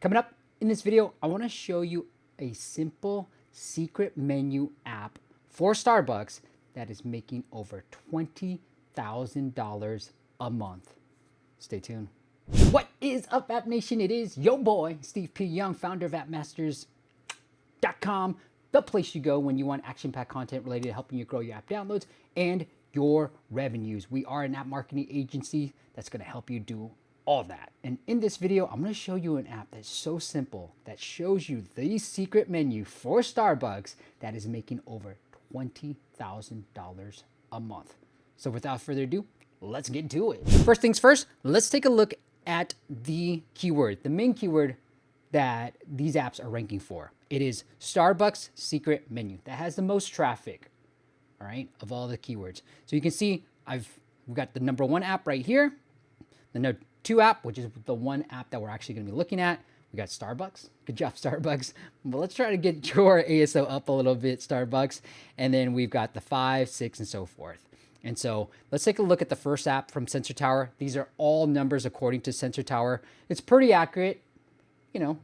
Coming up in this video, I want to show you a simple secret menu app for Starbucks that is making over $20,000 a month. Stay tuned. What is up, App Nation? It is yo boy, Steve P. Young, founder of appmasters.com, the place you go when you want action-packed content related to helping you grow your app downloads and your revenues. We are an app marketing agency that's going to help you do all of that. And in this video, I'm going to show you an app that's so simple that shows you the secret menu for Starbucks that is making over $20,000 a month. So without further ado, let's get to it. First things first, let's take a look at the keyword, the main keyword that these apps are ranking for. It is Starbucks secret menu. That has the most traffic, all right, of all the keywords. So you can see we've got the number one app right here, the number two app, which is the one app that we're actually going to be looking at. We got Starbucks. Good job, Starbucks. But let's try to get your ASO up a little bit, Starbucks. And then we've got the 5, 6, and so forth. And so let's take a look at the first app from Sensor Tower. These are all numbers according to Sensor Tower. It's pretty accurate, you know,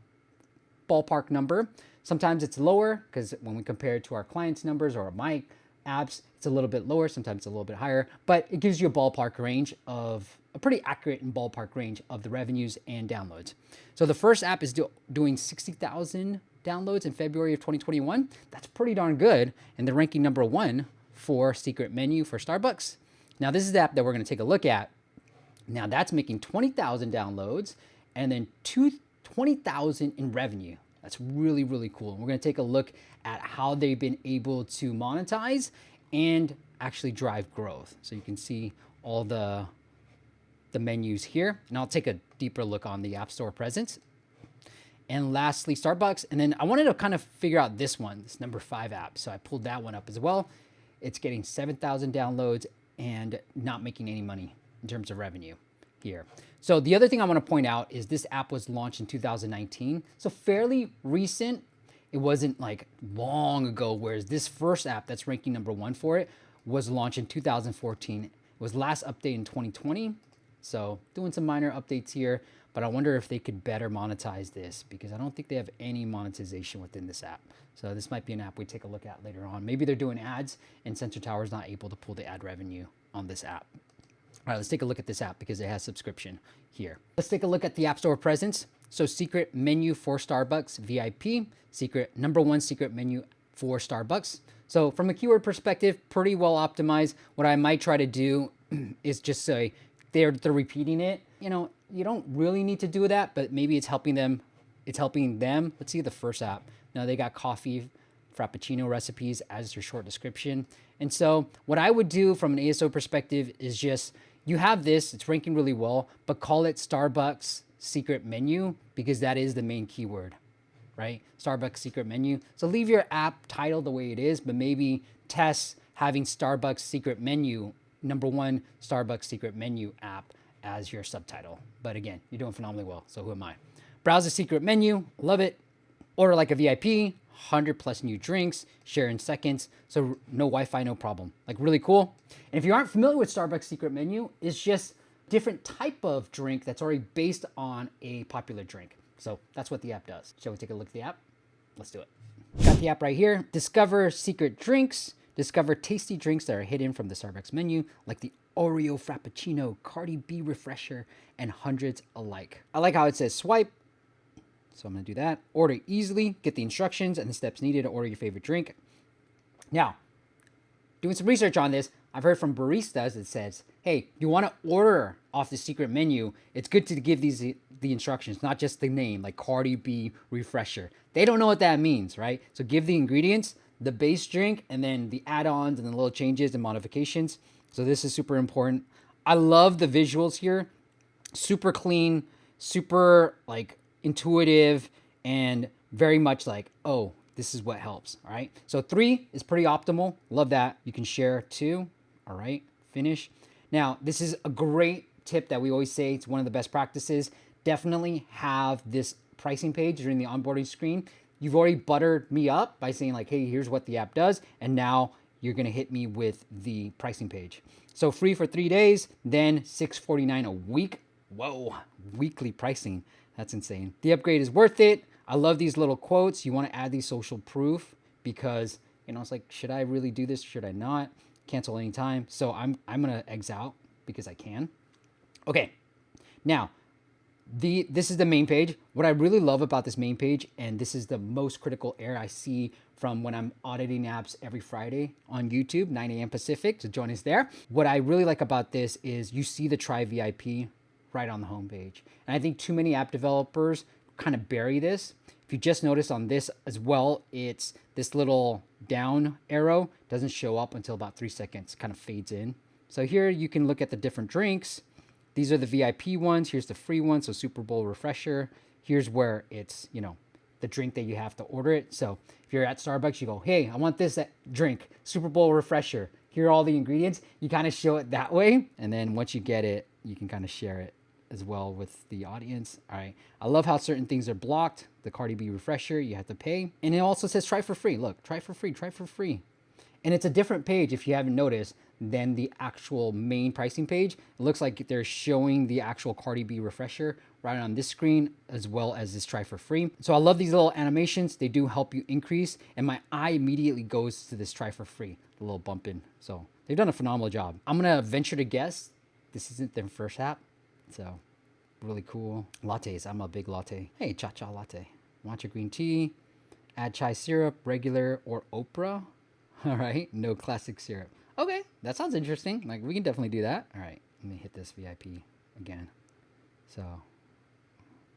ballpark number. Sometimes it's lower because when we compare it to our clients' numbers or my apps, it's a little bit lower. Sometimes it's a little bit higher, but it gives you a ballpark range of a pretty accurate and ballpark range of the revenues and downloads. So the first app is doing 60,000 downloads in February of 2021. That's pretty darn good. And they're ranking number one for secret menu for Starbucks. Now this is the app that we're going to take a look at. Now that's making 20,000 downloads and then 20,000 in revenue. That's really, really cool. And we're going to take a look at how they've been able to monetize and actually drive growth. So you can see all the menus here, and I'll take a deeper look on the App Store presence. And lastly, Starbucks. And then I wanted to kind of figure out this one, this number 5 app. So I pulled that one up as well. It's getting 7,000 downloads and not making any money in terms of revenue here. So the other thing I want to point out is this app was launched in 2019. So fairly recent. It wasn't like long ago, whereas this first app that's ranking number one for it was launched in 2014. It was last updated in 2020. So doing some minor updates here, but I wonder if they could better monetize this because I don't think they have any monetization within this app. So this might be an app we take a look at later on. Maybe they're doing ads and Sensor Tower is not able to pull the ad revenue on this app. All right, let's take a look at this app because it has subscription here. Let's take a look at the App Store presence. So secret menu for Starbucks VIP, number one secret menu for Starbucks. So from a keyword perspective, pretty well optimized. What I might try to do is just say they're repeating it. You know, you don't really need to do that, but maybe it's helping them. It's helping them. Let's see the first app. Now they got coffee, frappuccino recipes as your short description. And so what I would do from an ASO perspective is just, you have this, it's ranking really well, but call it Starbucks secret menu because that is the main keyword, right? Starbucks secret menu. So leave your app title the way it is, but maybe test having Starbucks secret menu, number one Starbucks secret menu app as your subtitle. But again, you're doing phenomenally well. So who am I? Browse the secret menu. Love it. Order like a VIP. 100 plus new drinks, share in seconds. So no Wi-Fi, no problem. Like really cool. And if you aren't familiar with Starbucks secret menu, it's just different type of drink that's already based on a popular drink. So that's what the app does. Shall we take a look at the app? Let's do it. Got the app right here. Discover secret drinks. Discover tasty drinks that are hidden from the Starbucks menu, like the Oreo Frappuccino, Cardi B Refresher, and hundreds alike. I like how it says swipe. So I'm going to do that. Order easily, get the instructions and the steps needed to order your favorite drink. Now, doing some research on this, I've heard from baristas that says, hey, you want to order off the secret menu, it's good to give these the instructions, not just the name, like Cardi B Refresher. They don't know what that means, right? So give the ingredients, the base drink, and then the add-ons and the little changes and modifications. So this is super important. I love the visuals here. Super clean, super like intuitive, and very much like, oh, this is what helps. All right. So 3 is pretty optimal. Love that. You can share 2. All right. Finish. Now, this is a great tip that we always say. It's one of the best practices. Definitely have this pricing page during the onboarding screen. You've already buttered me up by saying like, hey, here's what the app does. And now you're going to hit me with the pricing page. So free for 3 days, then $6.49 a week. Whoa, weekly pricing. That's insane. The upgrade is worth it. I love these little quotes. You want to add these social proof because, you know, it's like, should I really do this? Should I not? Cancel anytime. So I'm going to exit out because I can. Okay. Now, this is the main page. What I really love about this main page, and this is the most critical error I see from when I'm auditing apps every Friday on YouTube, 9 a.m. Pacific, so join us there. What I really like about this is you see the Try VIP right on the homepage. And I think too many app developers kind of bury this. If you just notice on this as well, it's this little down arrow doesn't show up until about 3 seconds, kind of fades in. So here you can look at the different drinks. These are the VIP ones. Here's the free one. So Super Bowl refresher. Here's where it's, you know, the drink that you have to order it. So if you're at Starbucks, you go, hey, I want this drink, Super Bowl refresher. Here are all the ingredients. You kind of show it that way. And then once you get it, you can kind of share it as well with the audience. All right. I love how certain things are blocked. The Cardi B refresher, you have to pay. And it also says try for free. Look, try for free, try for free. And it's a different page, if you haven't noticed, than the actual main pricing page. It looks like they're showing the actual Cardi B refresher right on this screen, as well as this try for free. So I love these little animations. They do help you increase. And my eye immediately goes to this try for free, the little bump in. So they've done a phenomenal job. I'm going to venture to guess this isn't their first app. So really cool. Lattes. I'm a big latte. Hey, cha-cha latte. Matcha green tea. Add chai syrup, regular or Oprah. All right. No classic syrup. Okay. That sounds interesting. Like, we can definitely do that. All right. Let me hit this VIP again. So, all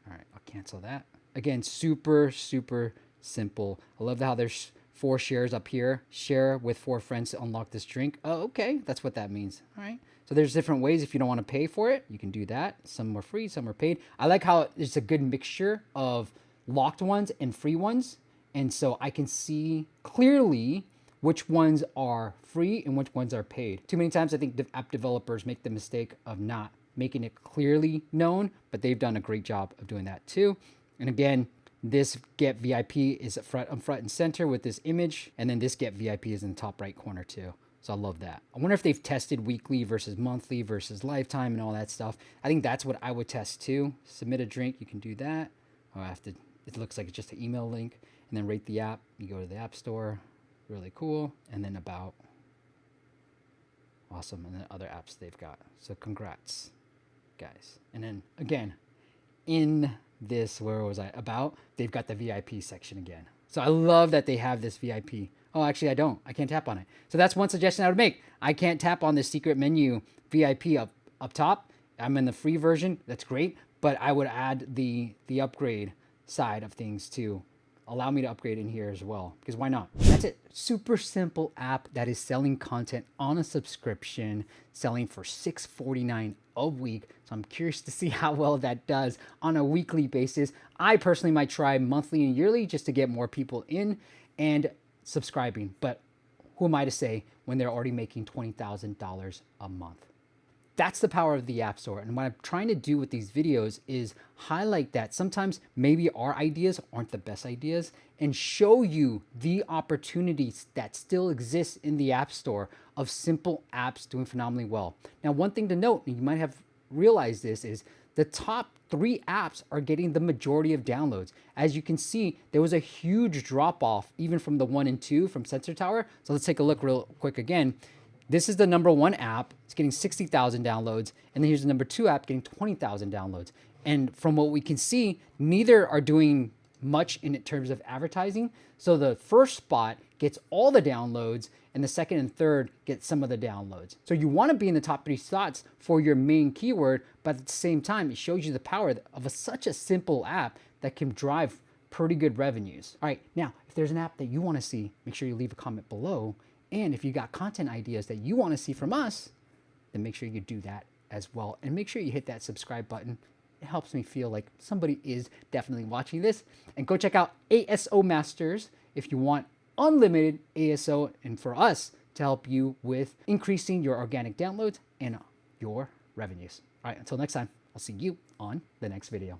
right. I'll cancel that. Again, super, super simple. I love how there's 4 shares up here. Share with 4 friends to unlock this drink. Oh, okay. That's what that means. All right. So there's different ways. If you don't want to pay for it, you can do that. Some are free, some are paid. I like how it's a good mixture of locked ones and free ones. And so I can see clearly which ones are free and which ones are paid. Too many times I think app developers make the mistake of not making it clearly known, but they've done a great job of doing that too. And again, this Get VIP is front and center with this image, and then this Get VIP is in the top right corner too. So I love that. I wonder if they've tested weekly versus monthly versus lifetime and all that stuff. I think that's what I would test too. Submit a drink, you can do that. Or I have to, it looks like it's just an email link, and then rate the app. You go to the app store. Really cool. And then about. Awesome. And then other apps they've got. So congrats, guys. And then again, in this, where was I? About, they've got the VIP section again. So I love that they have this VIP. Oh, actually, I don't. I can't tap on it. So that's one suggestion I would make. I can't tap on the secret menu VIP up top. I'm in the free version. That's great. But I would add the upgrade side of things to allow me to upgrade in here as well, because why not? That's it. Super simple app that is selling content on a subscription, selling for $6.49 a week. So I'm curious to see how well that does on a weekly basis. I personally might try monthly and yearly just to get more people in and subscribing. But who am I to say when they're already making $20,000 a month? That's the power of the App Store. And what I'm trying to do with these videos is highlight that sometimes maybe our ideas aren't the best ideas and show you the opportunities that still exist in the App Store of simple apps doing phenomenally well. Now, one thing to note, and you might have realized this, is the top 3 apps are getting the majority of downloads. As you can see, there was a huge drop off even from the 1 and 2 from Sensor Tower. So let's take a look real quick again. This is the number 1 app. It's getting 60,000 downloads. And then here's the number 2 app getting 20,000 downloads. And from what we can see, neither are doing much in terms of advertising. So the first spot gets all the downloads and the second and third get some of the downloads. So you want to be in the top 3 spots for your main keyword, but at the same time, it shows you the power of such a simple app that can drive pretty good revenues. All right, now, if there's an app that you want to see, make sure you leave a comment below. And if you got content ideas that you want to see from us, then make sure you do that as well. And make sure you hit that subscribe button. It helps me feel like somebody is definitely watching this. And go check out ASO Masters if you want unlimited ASO and for us to help you with increasing your organic downloads and your revenues. All right, until next time, I'll see you on the next video.